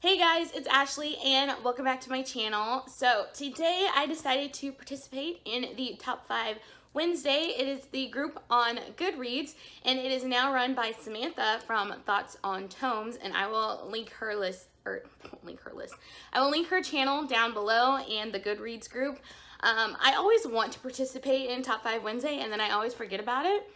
Hey guys, it's Ashley and welcome back to my channel. So today I decided to participate in the Top 5 Wednesday. It is the group on Goodreads and it is now run by Samantha from Thoughts on Tomes, and I will link her list, I will link her channel down below and the Goodreads group. I always want to participate in Top 5 Wednesday and then I always forget about it.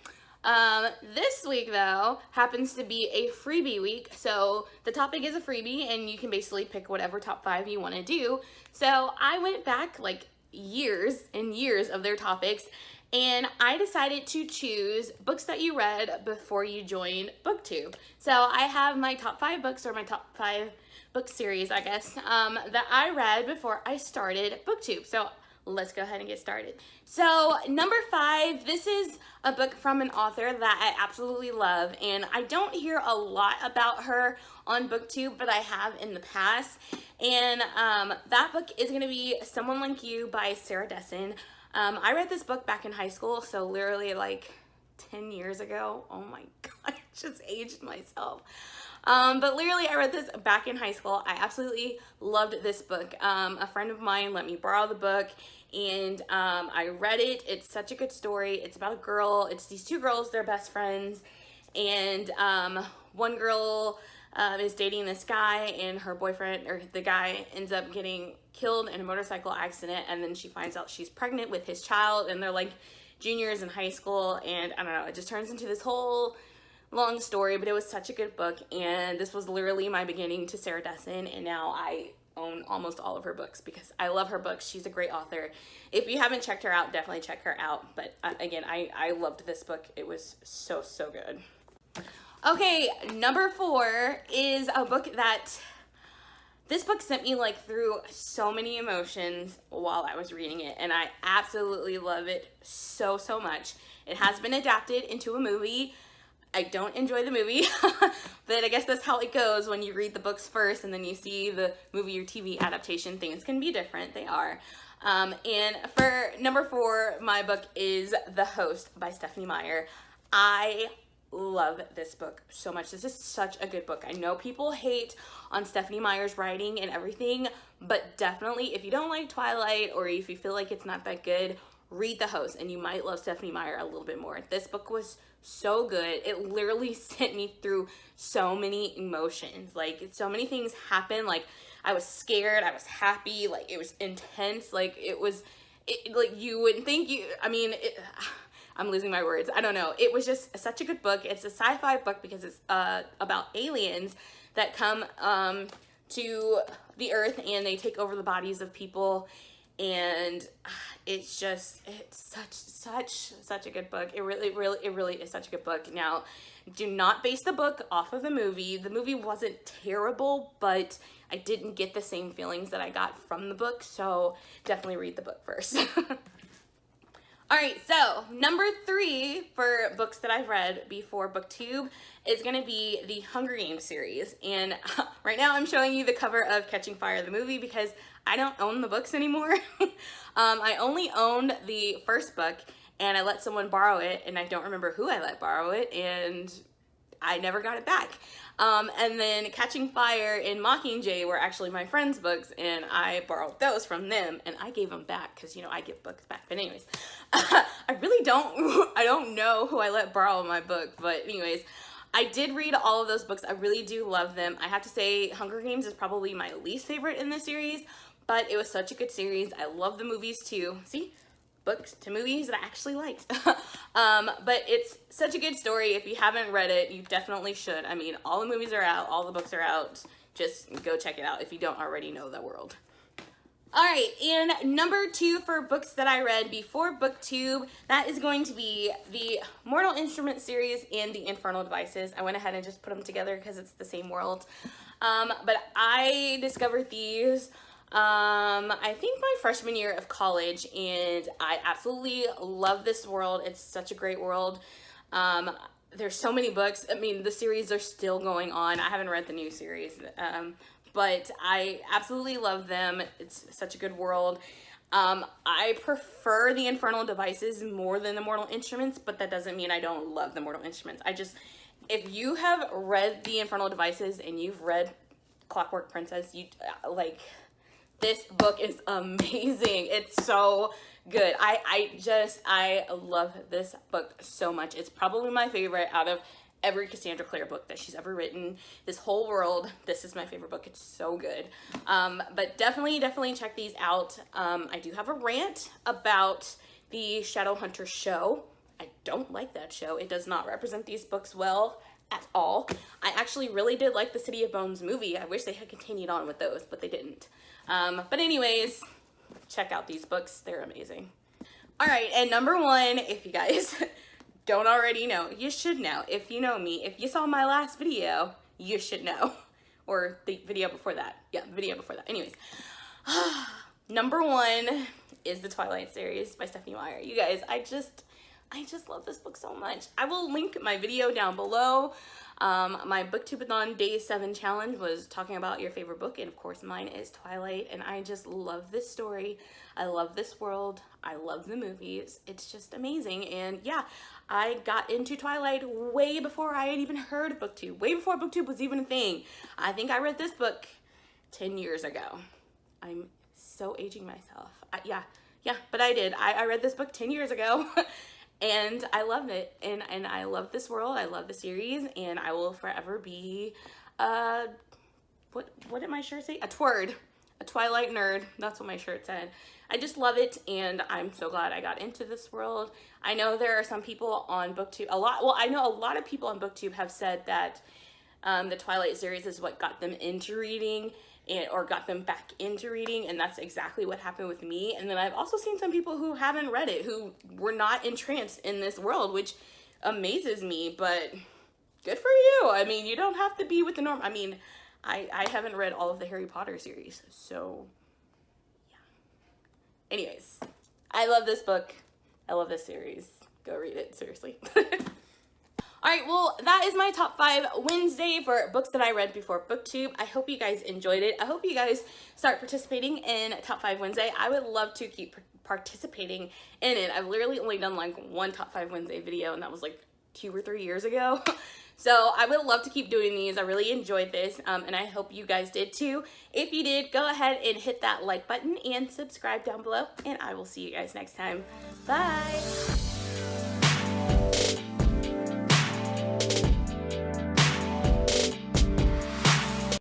This week though happens to be a freebie week, so the topic is a freebie and you can basically pick whatever top 5 you want to do. So I went back like years and years of their topics and I decided to choose books that you read before you joined Booktube. So I have my top 5 books, or my top 5 book series I guess, that I read before I started Booktube. So let's go ahead and get started. So number 5, this is a book from an author that I absolutely love, and I don't hear a lot about her on Booktube, but I have in the past. And that book is going to be Someone Like You by Sarah Dessen. I read this book back in high school, so literally like 10 years ago. Oh my god, I just aged myself. But literally I read this back in high school. I absolutely loved this book. A friend of mine let me borrow the book and I read it. It's such a good story. It's about a girl. It's these two girls, they're best friends, and one girl is dating this guy, and her boyfriend, or the guy, ends up getting killed in a motorcycle accident, and then she finds out she's pregnant with his child, and they're like juniors in high school, and I don't know, it just turns into this whole long story. But it was such a good book, and this was literally my beginning to Sarah Dessen, and now I own almost all of her books because I love her books. She's a great author. If you haven't checked her out, definitely check her out. But again, I loved this book. It was so good. Okay, number 4 is a book that this book sent me like through so many emotions while I was reading it, and I absolutely love it so much. It has been adapted into a movie. I don't enjoy the movie, but I guess that's how it goes when you read the books first and then you see the movie or TV adaptation. Things can be different. They are. And for number 4, my book is The Host by Stephenie Meyer. I love this book so much. This is such a good book. I know people hate on Stephenie Meyer's writing and everything, but definitely if you don't like Twilight, or if you feel like it's not that good, read The Host and you might love Stephenie Meyer a little bit more. This book was so good. It literally sent me through so many emotions. Like, so many things happened. Like, I was scared, I was happy, like it was intense. Like like you wouldn't think I'm losing my words. I don't know. It was just such a good book. It's a sci-fi book because it's about aliens that come to the earth and they take over the bodies of people, and it's such a good book. It really is such a good book. Now, do not base the book off of the movie. The movie wasn't terrible, but I didn't get the same feelings that I got from the book, so definitely read the book first. Alright, so number 3 for books that I've read before Booktube is going to be the Hunger Games series. And right now I'm showing you the cover of Catching Fire, the movie, because I don't own the books anymore. I only owned the first book, and I let someone borrow it, and I don't remember who I let borrow it, and I never got it back. And then Catching Fire and Mockingjay were actually my friends' books, and I borrowed those from them, and I gave them back because, you know, I give books back. But anyways, I don't know who I let borrow my book, but anyways, I did read all of those books. I really do love them. I have to say Hunger Games is probably my least favorite in this series, but it was such a good series. I love the movies too. See? Books to movies that I actually liked. But it's such a good story. If you haven't read it, you definitely should. I mean, all the movies are out, all the books are out. Just go check it out if you don't already know the world. Alright, and number 2 for books that I read before Booktube, that is going to be the Mortal Instruments series and the Infernal Devices. I went ahead and just put them together because it's the same world. But I discovered these I think my freshman year of college, and I absolutely love this world. It's such a great world. There's so many books. I mean, the series are still going on. I haven't read the new series, but I absolutely love them. It's such a good world. I prefer the Infernal Devices more than the Mortal Instruments, but that doesn't mean I don't love the Mortal Instruments. If you have read the Infernal Devices and you've read Clockwork Princess. You like, this book is amazing. It's so good. I love this book so much. It's probably my favorite out of every Cassandra Clare book that she's ever written. This whole world, this is my favorite book. It's so good. But definitely check these out. I do have a rant about the Shadowhunter show. I don't like that show. It does not represent these books well at all. I actually really did like the City of Bones movie. I wish they had continued on with those, but they didn't. But anyways, check out these books. They're amazing. All right, and number one, if you guys don't already know, you should know. If you know me, if you saw my last video, you should know. Or the video before that. Yeah, the video before that. Anyways, number one is the Twilight Series by Stephanie Meyer. You guys, I just love this book so much. I will link my video down below. My Booktubeathon Day 7 challenge was talking about your favorite book, and of course mine is Twilight, and I just love this story. I love this world. I love the movies. It's just amazing. And yeah, I got into Twilight way before I had even heard of Booktube, way before Booktube was even a thing. I think I read this book 10 years ago. I'm so aging myself. Yeah, but I did. I read this book 10 years ago. And I loved it, and I love this world, I love the series, and I will forever be, what did my shirt say? A twird, a Twilight nerd, that's what my shirt said. I just love it, and I'm so glad I got into this world. I know there are some people on Booktube, I know a lot of people on Booktube have said that the Twilight series is what got them into reading, or got them back into reading, and that's exactly what happened with me. And then I've also seen some people who haven't read it, who were not entranced in this world, which amazes me, but good for you. I mean, you don't have to be with the norm. I mean, I haven't read all of the Harry Potter series, so yeah. Anyways, I love this book. I love this series. Go read it, seriously. Alright, well, that is my top 5 Wednesday for books that I read before Booktube. I hope you guys enjoyed it. I hope you guys start participating in top 5 Wednesday. I would love to keep participating in it. I've literally only done like one top 5 Wednesday video, and that was like 2 or 3 years ago. So I would love to keep doing these. I really enjoyed this, and I hope you guys did too. If you did, go ahead and hit that like button and subscribe down below, and I will see you guys next time. Bye!